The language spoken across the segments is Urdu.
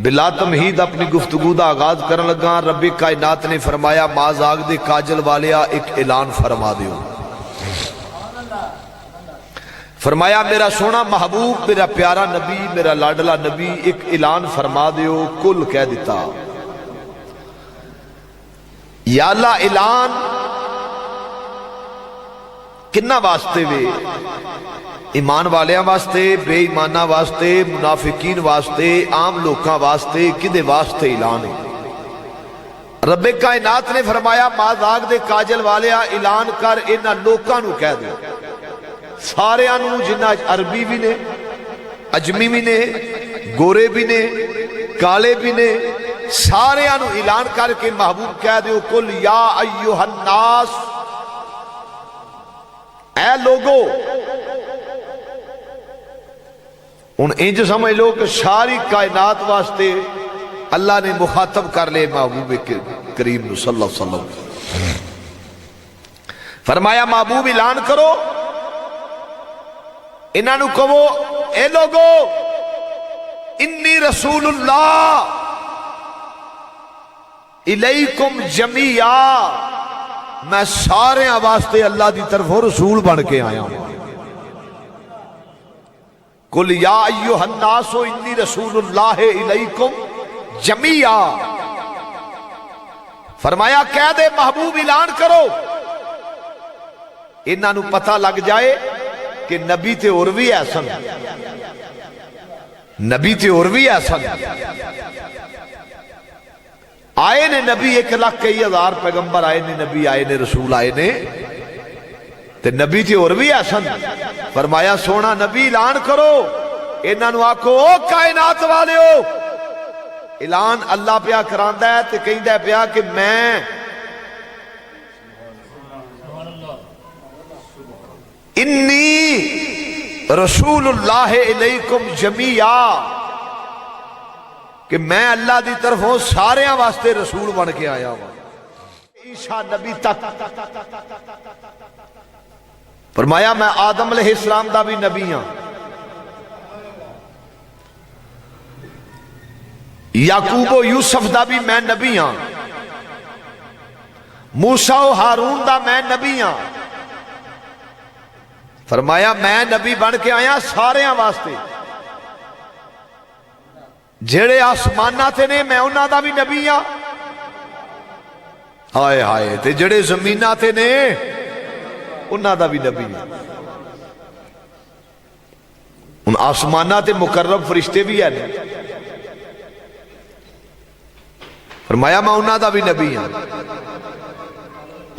بلا تمہید اپنی گفتگو دا آغاز کرن لگا، رب کائنات نے فرمایا ماز آگ دے کاجل والیا ایک اعلان فرما دیو۔ فرمایا میرا سونا محبوب، میرا پیارا نبی، میرا لاڈلا نبی، ایک اعلان فرما دیو۔ کل کہہ دیتا یا اللہ اعلان کنہ واسطے وے؟ ایمان والیاں واسطے، بے ایمانہ واسطے، منافقین واسطے، عام لوکاں واسطے، کدے واسطے اعلان ہے؟ رب کائنات نے فرمایا ماز آگ دے کاجل والیا اعلان کر انہاں لوکاں نو کہہ دے، سارے انو جنہ عربی بھی نے، اجمی بھی نے، گورے بھی نے، کالے بھی نے، سارے انو اعلان کر کے محبوب کہہ دے کل یا ایوہ الناس، اے لوگو۔ ان انج سمجھ لو کہ ساری کائنات واسطے اللہ نے مخاطب کر لے محبوب کریم صلی اللہ علیہ وسلم۔ فرمایا محبوب اعلان کرو، انہاں نو کہو اے لوگو انی رسول اللہ الیکم جمیعا، میں سارے واسطے اللہ دی طرف رسول بن کے آیا ہوں۔ قل یا ایوہ الناس انی رسول اللہ الیکم جمیعا، فرمایا کہہ دے محبوب اعلان کرو، انہاں نو پتہ لگ جائے کہ نبی تے اور بھی ایسا، نبی تے اور بھی ایسا آئے نے، نبی 1,01,000 پیغمبر آئے نے، نبی آئے نے، رسول آئے نے، تے نبی تے اور بھی ایسا۔ فرمایا سونا نبی اعلان کرو، انہاں نو آکھو او کائنات والے ہو، اعلان اللہ پیا کراندہ ہے تے کہندہ پیا کہ میں انی رسول اللہ علیکم جمیعا، کہ میں اللہ دی طرف ہوں سارے واسطے رسول بن کے آیا ہوں، عیسیٰ نبی تک۔ فرمایا میں آدم علیہ السلام دا بھی نبی ہاں، یعقوب و یوسف دا بھی میں نبی ہاں، موسیٰ و ہارون دا میں نبی ہاں۔ فرمایا میں نبی بن کے آیا سارے واسطے، جڑے آسمانہ تے نے میں انہاں دا بھی نبی ہاں، ہائے ہائے، تے جڑے زمینہ تے نے انہاں دا بھی نبی ہاں۔ ان آسمانہ تے مقرب فرشتے بھی ہیں، فرمایا میں انہاں دا بھی نبی ہاں۔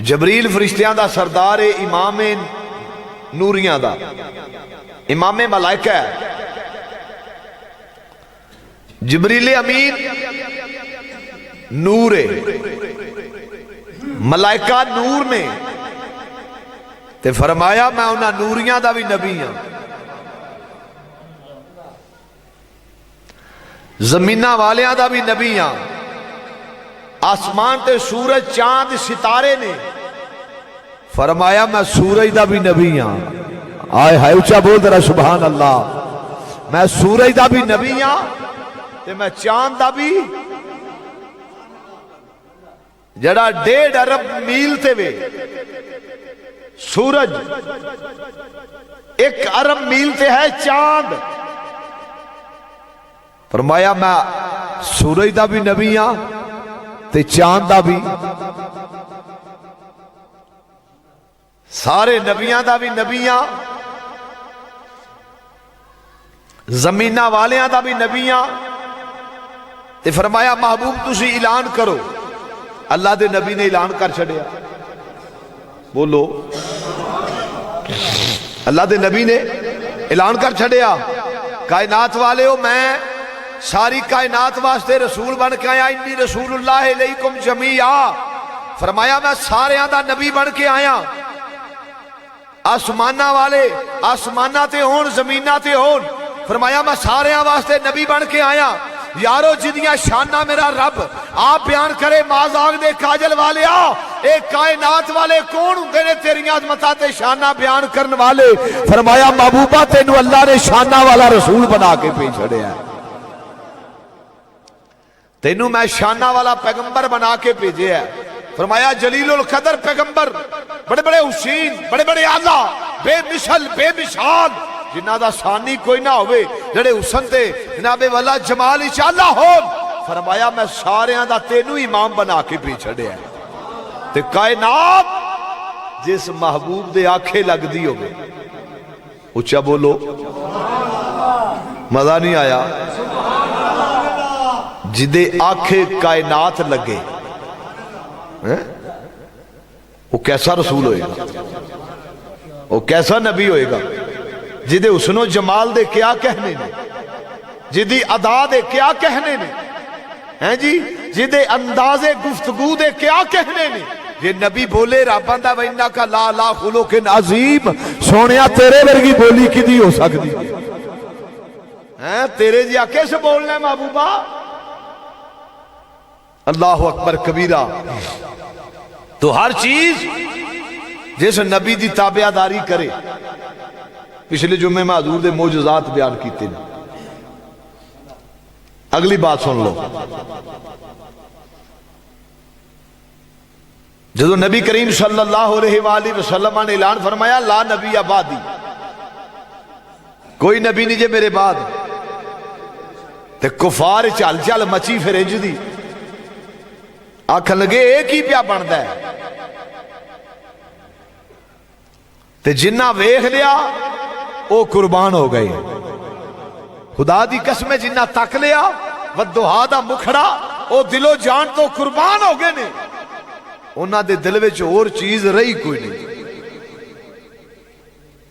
جبریل فرشتیاں دا سردار امام نوریاں دا، امام ملائکہ ہے، جبریل امین نور ہے، ملائکہ نور نے، تے فرمایا میں انہاں نوریاں دا بھی نبی ہاں۔ زمینہ والیاں دا بھی نبی ہاں، آسمان تے سورج چاند ستارے نے، فرمایا میں سورج دا بھی نبی ہاں۔ آئے ہائے اچھا بول درہ سبحان اللہ، میں سورج دا بھی نبی ہاں تے میں چاند دا بھی، جڑا 1.5 ارب میل تے وے سورج، 1 ارب میل تے ہے چاند، فرمایا میں سورج دا بھی نبی ہاں تے چاند دا بھی، سارے نبیاں دا بھی نبیاں، زمینہ والیاں دا بھی نبیاں، تے فرمایا محبوب تسی اعلان کرو، اللہ دے نبی نے اعلان کر چھڑیا، بولو اللہ دے نبی نے اعلان کر چھڑیا، کائنات والے ہو میں ساری کائنات واسطے رسول بن کے آیا، انی رسول اللہ علیکم جمیعا، فرمایا میں سارے دا نبی بن کے آیا، آسمانہ والے آسمانہ تے ہون زمینہ تے ہون، فرمایا میں سارے واسطے نبی بن کے آیا۔ یارو جدیاں شانہ میرا رب آپ بیان کرے ماز آگ دے کاجل والے ایک کائنات والے کون ہوندے نے تیریاں عظمتاں تے شانہ بیان کرن والے، فرمایا محبوبہ تینو اللہ نے شانہ والا رسول بنا کے پیش چھڑیا ہے۔ تینوں میں شانہ والا پیغمبر بنا کے بھیجے ہے. فرمایا جلیل القدر پیغمبر، بڑے بڑے حسین، بڑے بڑے آلہ، بے مثل بے مثال، جنہ دا ثانی کوئی نہ ہوئے، جڑے حسن تے جناب والا جمال انشاءاللہ ہو. فرمایا میں سارے دا تینوں امام بنا کے بھی چھڑے ہیں. تے کائنات جس محبوب دے آنکھیں لگ دی ہوگے، اچھا بولو، مزہ نہیں آیا؟ جدے آنکھیں کائنات لگے وہ کیسا رسول ہوئے گا، وہ کیسا نبی ہوئے گا؟ جدے حسن و جمال دے کیا کہنے نے، جدی ادا دے کیا کہنے نے، ہیں جی جدے انداز گفتگو دے کیا کہنے نے. یہ نبی بولے راباں دا وَإِنَّكَ لَعَلَىٰ خُلُقٍ عَظِيمٍ، سونیا تیرے ورگی بولی کدی ہو سکتی ہیں؟ تیرے جی آکے سے بولنا ہے محبوبہ. اللہ اکبر کبیرہ. تو ہر چیز جس نبی دی تابعداری کرے. پچھلے جمعے میں حضور دے معجزات بیان کیتے ہیں. اگلی بات سن لو. جدو نبی کریم صلی اللہ علیہ وآلہ وسلم نے اعلان فرمایا لا نبی آبادی، کوئی نبی نہیں جے میرے بعد، تے کفار چل چل مچی پھر انج دی آکھن لگے ایک ہی پیا بندا ہے. تے جنہ ویکھ لیا او قربان ہو گئے. خدا دی قسم جنہ تک لیا ودھا دا مکھڑا او دلو جان تو قربان ہو گئے نے. انہاں دے دل وچ اور چیز رہی کوئی نہیں.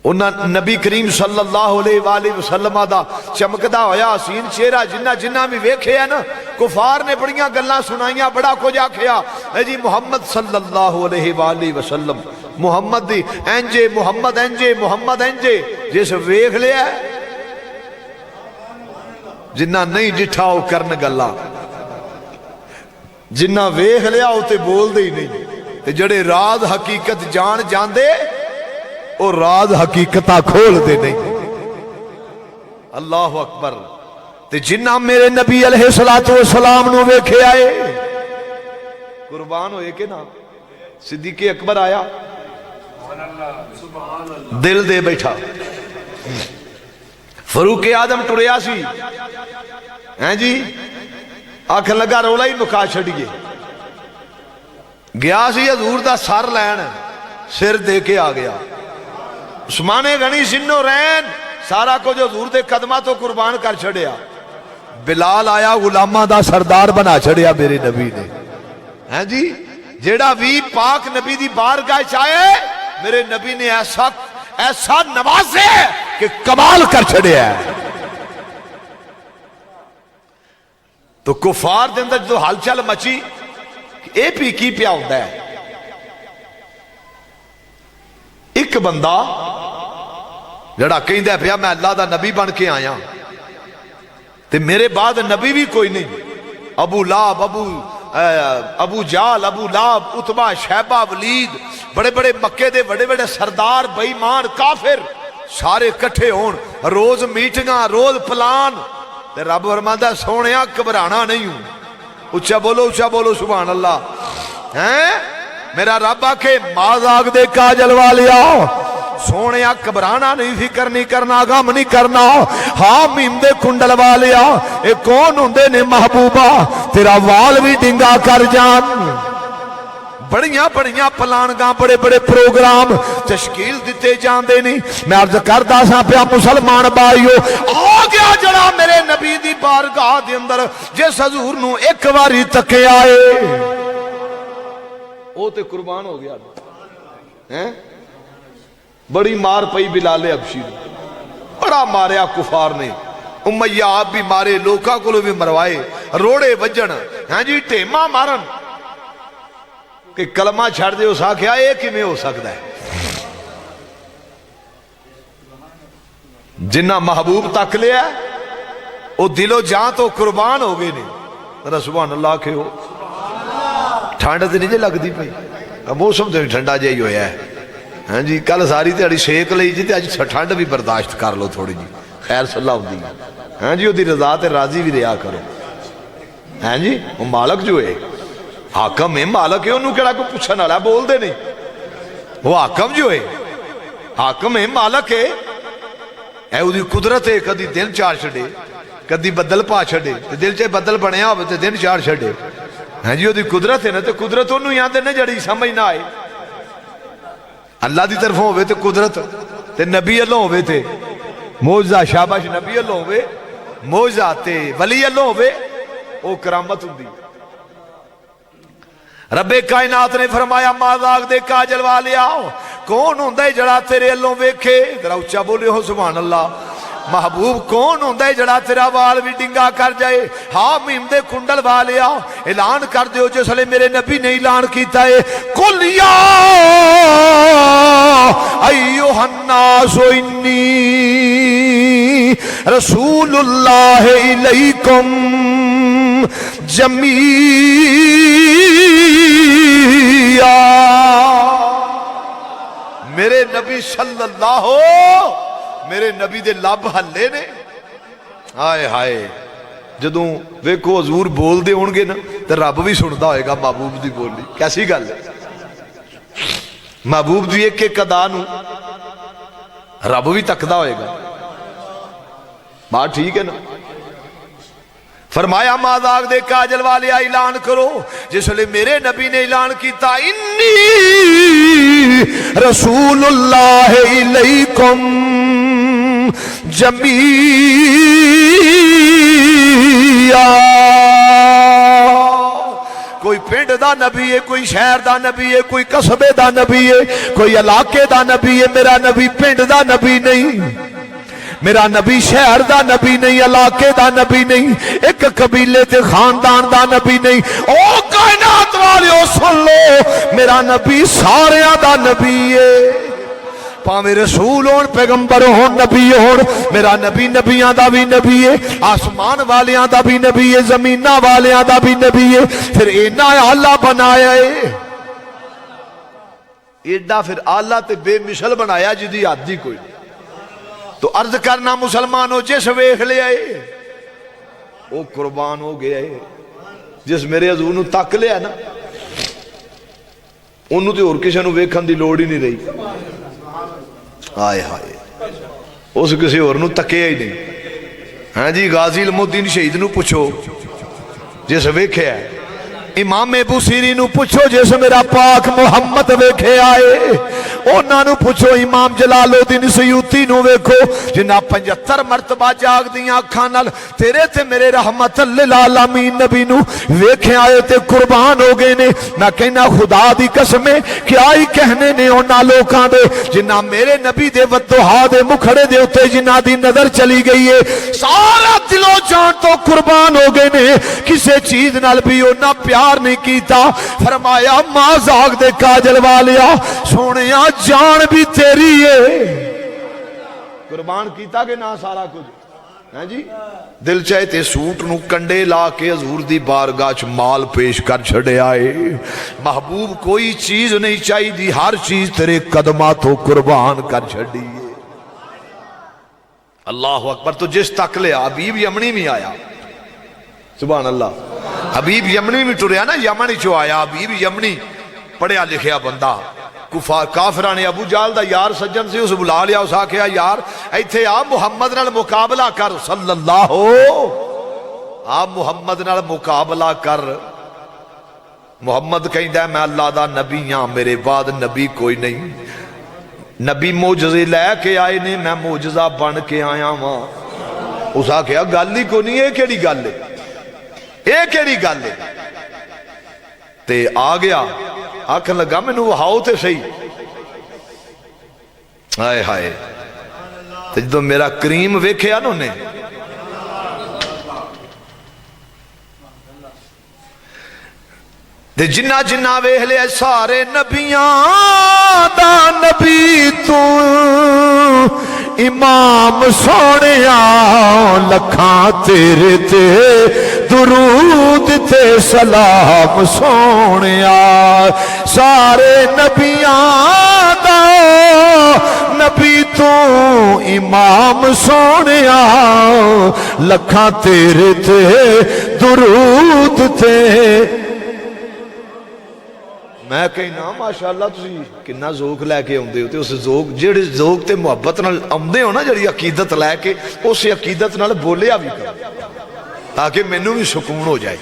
انہاں نبی کریم صلی اللہ علیہ وآلہ وسلم دا چمکدا ہویا حسین چہرہ جنہ بھی ویکھے ہے نا، کفار نے بڑیاں گلاں سنائیاں، بڑا کچھ آکھیا. اے جی محمد صلی اللہ علیہ وآلہ وسلم، محمد دی انجے محمد انجے محمد انجے. جس ویکھ لیا جنہ نہیں ڈٹھا او کرن گلاں، جنہ ویکھ لیا او تے بول دے ہی نہیں. تے جڑے راز حقیقت جان جاندے او راز حقیقتہ کھول دے نہیں. اللہ اکبر. تے جنہ میرے نبی علیہ السلام نو ویکھے آئے قربان ہوئے کہ نا. صدیق اکبر آیا دل دے بیٹھا. فاروق اعظم ٹریا سی، ہیں جی آکھن لگا رولا ہی مکا چھڑیے. گیا سی حضور دا سر لین، سر دے کے آ گیا. عثمان غنی سنو رین سارا کو جو حضور دے قدمہ تو قربان کر چھڑیا. بلال آیا غلامہ دا سردار بنا چھڑیا میرے نبی نے. ہیں جی جیڑا بھی پاک نبی دی بارگاہ چاہے میرے نبی نے ایسا نوازے کہ کمال کر چھڑیا ہے. تو کفار دے اندر جو حال چال مچی اے پی کی پیا ہوتا ہے. ایک بندہ جڑا کہیں دے پیا میں اللہ دا نبی بن کے آیا تے میرے بعد نبی بھی کوئی نہیں. ابو لاب ابو جال ابو لاب اتبا شیبہ ولید بڑے بڑے مکے دے بڑے بڑے سردار بے ایمان کافر سارے کٹھے ہون، روز میٹنگاں روز پلان. تے رب فرماندا سونیا گھبرانا نہیں ہوں. اچھا بولو سبحان اللہ. ہیں میرا رب آکھے مازاگ دے کاجل والیا سونیا گھبرانا نہیں، فکر نہیں کرنا، غم نہیں کرنا. ہاں میم دے کنڈل والیا اے کون ہوندے نے محبوبہ تیرا وال بھی ڈنگا کر جان. بڑیاں بڑیاں پلانگاں بڑے بڑے پروگرام تشکیل دیتے جاندے نہیں. میں عرض کردہ سا پیا مسلمان بھائیو آ گیا جڑا میرے نبی دی بارگاہ دے اندر جس حضور نو ایک واری تکے آئے او تے قربان ہو گیا. بڑی مار پئی بلال حبشی بڑا ماریا کفار نے. امیہ آپ بھی مارے، لوکاں کو بھی مروائے، روڑے وجن ہاں جی ٹیمہ مارن کہ کلمہ چھڑ دے اس آکھیا ایک ہی میں ہو سکتا ہے. جنہ محبوب تک لیا او دل و جان تو قربان ہو گئے نہیں. سبحان اللہ کہ ہو ٹھانڈ تے نہیں لگ دی پئی. موسم تے ٹھنڈا جہی ہویا ہے. ہاں جی کل ساری تیاری شیک لئی جی تے اج ٹھنڈ بھی برداشت کر لو تھوڑی جی خیر صلاح ہوندی. ہاں جی او دی رضا تے راضی بھی رہا کرو. ہیں جی وہ مالک جو ہے حاکم ہے مالک ہے انہوں کہڑا کوئی پوچھنے والا بول دے نہیں وہ حاکم جو ہے حاکم ہے مالک ہے اے وہ قدرت ہے کدی دن چار چھڑے کدی بدل پا چھڑے دل چاہے بدل بنیا ہو تو دن چار چھڑے ہیں جی وہ قدرت ہے نا تو قدرت انہوں یہاں تے نہ جڑی سمجھ نہ آئے اللہ دی طرف ہوئے تے قدرت تے نبی اللہ ہوئے تے موجزہ شاباش نبی اللہ ہوئے موجزہ تے ولی اللہ ہوئے وہ کرامت ہوں دی رب کائنات نے فرمایا مازاق دے کاجل والے آؤ کون ہوں دے جڑا تیرے اللہ ویکھے ذرا اچھا بولے ہو سبحان اللہ محبوب کون ہوں دے جڑا تیرا وال بھی ڈنگا کر جائے ہاں میم دے کنڈل والے آؤ اعلان کر دیو جس لئے میرے نبی نے اعلان کیتا ہے قل یا ایوہ الناس انی رسول اللہ علیکم جمیعا میرے نبی صلی اللہ میرے نبی دے لب ہلے نے ہائے ہائے جدوں ویکھو حضور بول دے ہونگے نا تو رب بھی سندا ہوئے گا محبوب دی بولی کیسی گل ہے محبوب دی ایک ایک ادا نو رب بھی تکدا ہوئے گا بات ٹھیک ہے نا فرمایا مازاق دے کاجل والے اعلان کرو جس لئے میرے نبی نے اعلان کیتا انی رسول اللہ علیکم جمیعا کوئی پنڈ دا نبی ہے کوئی شہر دا نبی ہے کوئی قصبے دا نبی ہے کوئی علاقے دا نبی ہے میرا نبی پنڈ دا نبی نہیں میرا نبی شہر دا نبی نہیں علاقے دا نبی نہیں ایک قبیلے تے خاندان دا نبی نہیں او کائنات والیو سن لو میرا نبی ساریاں دا نبی ہے پاویں رسول ہون پیغمبر ہون نبی ہون میرا نبی نبیاں دا بھی نبی ہے آسمان والیاں دا بھی نبی ہے زمیناں والیاں دا بھی نبی ہے پھر اینا اللہ بنایا ہے ایڈا پھر اللہ تے بے مثل بنایا جدی عادی کوئی تو عرض کرنا مسلمانوں جس ویکھ لے آئے وہ قربان ہو گیا ہے جس میرے حضور نو تک لیا نا انہوں تے اور کسی نو ویکھن دی لوڑ ہی نہیں رہی آئے ہائے اس کسی اور نو تکیا ہی نہیں ہاں جی غازی المدین شہید نو پوچھو جس ویکھے ہے امام ابو سیری نو پوچھو جس میرا پاک محمد ویکھے آئے اونا نو پوچھو امام جلال الدین سیوطی نو ویکھو جنہ 75 مرتبہ جاگ دیاں کھانل تیرے تے میرے رحمت للعالمین نبی نو ویکھے آئے تے قربان ہو گئے نے میں کہنا خدا دی قسمیں کیا ہی کہنے نے اونا لوکاں دے جنہ میرے نبی دے ودوہا دے مکھڑے دے اتے جنہ دی نظر چلی گئی ہے سارا دلو جان تو قربان ہو گئے نے کسے چیز نال بھی اونا پیار نہیں کیتا فرمایا مازاق دے کاجل والیا سونیا جان بھی تیری ہے قربان کیتا کہ نہ سارا کچھ ہیں جی دل چاہتے سوٹ نو کنڈے لا کے حضور دی بارگاہ چ مال پیش کر چھڑے آئے محبوب کوئی چیز نہیں چاہی دی ہر چیز تیرے قدمات تو قربان کر چھڑی اللہ اکبر تو جس تک لے حبیب یمنی میں آیا سبحان اللہ حبیب یمنی میں ٹریا نا یمنی چو آیا حبیب یمنی پڑھیا لکھیا بندہ کفار کافران نے ابو جال دا یار سجن سے اس بلا لیا اس آکھیا یار ایتھے آپ محمد نال مقابلہ کر صلی اللہ ہو آپ محمد نال مقابلہ کر محمد کہیں دے میں اللہ دا نبی ہاں میرے بعد نبی کوئی نہیں نبی موجزے لے کے آئے نے میں موجزہ بن کے آیا ہوں اس آکھیا گل ہی کو نہیں ہے کیڑی گل ہے ایک ایڑی گل ہے تے آ گیا آکھن لگا میں نو ہاؤ تے صحیح آئے ہائے تے جدو میرا کریم ویکھیا نو نے تے جنہ جنہ ویکھ لے سارے نبیاں دا نبی تو امام سونیا لکھاں تیرے تے درود تے سلام سونیا سارے نبیاں دا نبی تو امام سونیا لکھاں تیرے تے درود تے میں کہنا ماشاءاللہ تسی کنا ذوق لے کے آندے ہو تے اس ذوق جڑے ذوق تے محبت نال آندے ہو نا جڑی عقیدت لے کے اس عقیدت نال بولیا بھی کرو تاکہ مینوں بھی سکون ہو جائے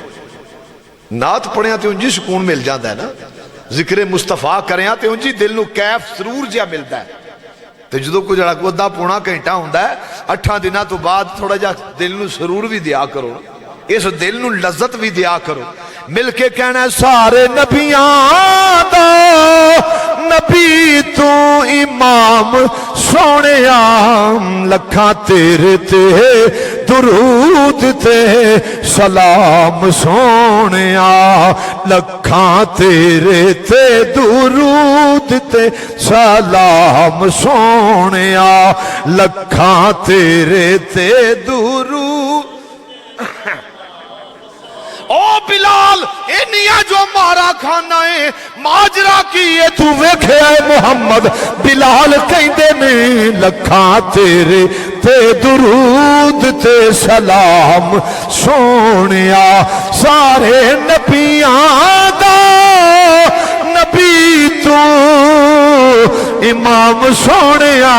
نعت پڑھیاں تے انجی سکون مل جاتا ہے نا ذکر مصطفیٰ کریاں تے انجی دل نو کیف سرور جا ملتا ہے تے جدوں کوئی جڑا کو ادھا پونا گھنٹہ ہوندا ہے 8 دنوں تو بعد تھوڑا جا دل نو سرور بھی دیا کرو اس دل نو لذت بھی دیا کرو مل کے کہنا ہے سارے نبیاں دا نبی تو امام سونے لکھاں تیرے تے درود تے سلام سونے لکھاں تیرے تے درود تے سلام سونے لکھاں تیرے تے درود او بلال انیا جو مارا کھانا ہے ماجرا کیے تو ویکھے اے محمد بلال کہندے میں لکھاں تیرے تے درود تے سلام سونیا سارے نبیاں دا نبی تو امام سونیا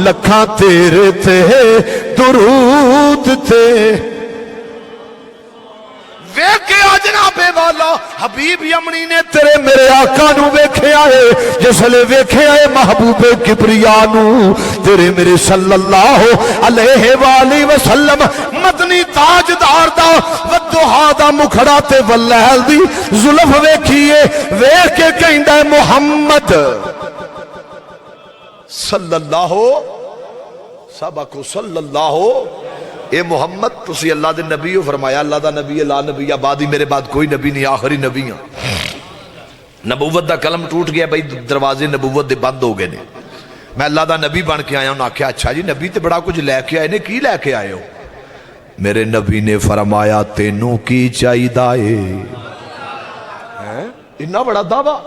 لکھاں تیرے تے درود تے ویکھے جناب والا حبیب یمنی نے تیرے میرے آقا نو ویکھے آئے جس لے ویکھے آئے محبوب کبریا نو تیرے میرے صلی اللہ علیہ وآلہ وسلم مدنی تاجدار دا ودہا دا مکھڑا تے واللیل دی ظلف ویکھیے ویکھ کے کہندہ ہے محمد صلی اللہ سبکو صلی اللہ اے محمد تسی اللہ دے نبی ہو فرمایا اللہ دا نبی لا نبی آبادی میرے بعد کوئی نبی نہیں آخری نبی ہاں نبوت دا کلم ٹوٹ گیا بھئی دروازے نبوت دے بند ہو گئے نے میں اللہ دا نبی بن کے آیا ہوں آکھیا اچھا جی نبی تے بڑا کچھ لے کے آئے نے کی لے کے آئے ہو میرے نبی نے فرمایا تینوں کی چاہی دائے اتنا بڑا دعویٰ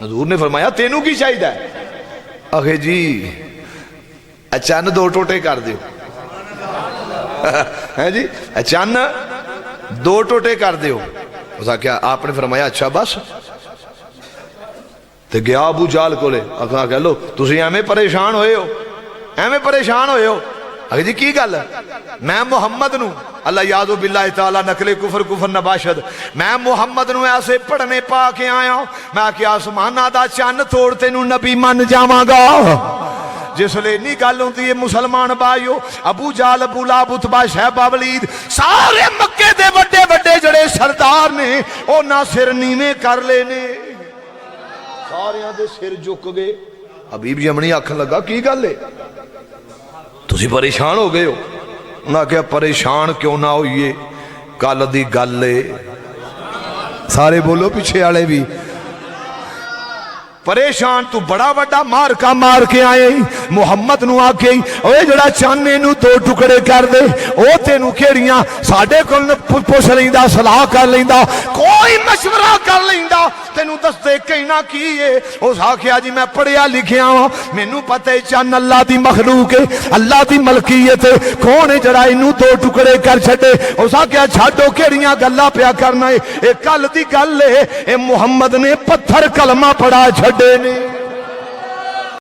حضور نے فرمایا تینوں کی چاہی دائے آخے جی اچانک 2 ٹوٹے کر دیو ہے جی اچانک 2 ٹوٹے کر دیو اسا کیا آپ نے فرمایا اچھا بس تے گیا ابو جال کو لے آخا کہہ لو تسی ایمیں پریشان ہوئے ہو ایمیں پریشان ہوئے ہو آخر جی کی گل میں محمد نو اللہ یادو باللہ تعالیٰ نقل کفر نباشد میں محمد نو ایسے پڑھنے پا کے آیا ہوں میں کیا آسمانہ دا چان توڑتے نو نبی من جاواں گا جس لئے نہیں گل ہوتی ہے مسلمان بھائیو ابو جال ابو لہب اتبا شیبہ ولید سارے مکے دے وڈے وڈے جڑے سردار نے او نہ سر نیویں کر لینے سارے دے سر جھک گئے حبیب یمنی آکھن لگا کی گل ہے تسی پریشان ہو گئے ہو انہاں کہا پریشان کیوں نہ ہوئیے کل دی گل ہے سارے بولو پیچھے والے بھی پریشان تو بڑا بڑا مار کا مار کے آئے محمد نو آکے اوے جڑا چانے نو 2 ٹکڑے کر دے او تینو کیڑیاں ساڑھے کل پوچھ لیندہ صلاح کر لیندہ کوئی مشورہ کر لیندہ تینو دس دے کہنا کیے اس آکھیا جی میں پڑھیا لکھیا ہوں مینو پتہ چان اللہ دی مخلوق ہے اللہ دی ملکیت ہے کون جڑا انو 2 ٹکڑے کر چھڑے اس آکھیا چھاڑو کیڑیاں گلا پیا کرنا ہے اے کل دی گل ہے اے محمد نے پتھر کلمہ پڑھا چھڑے نے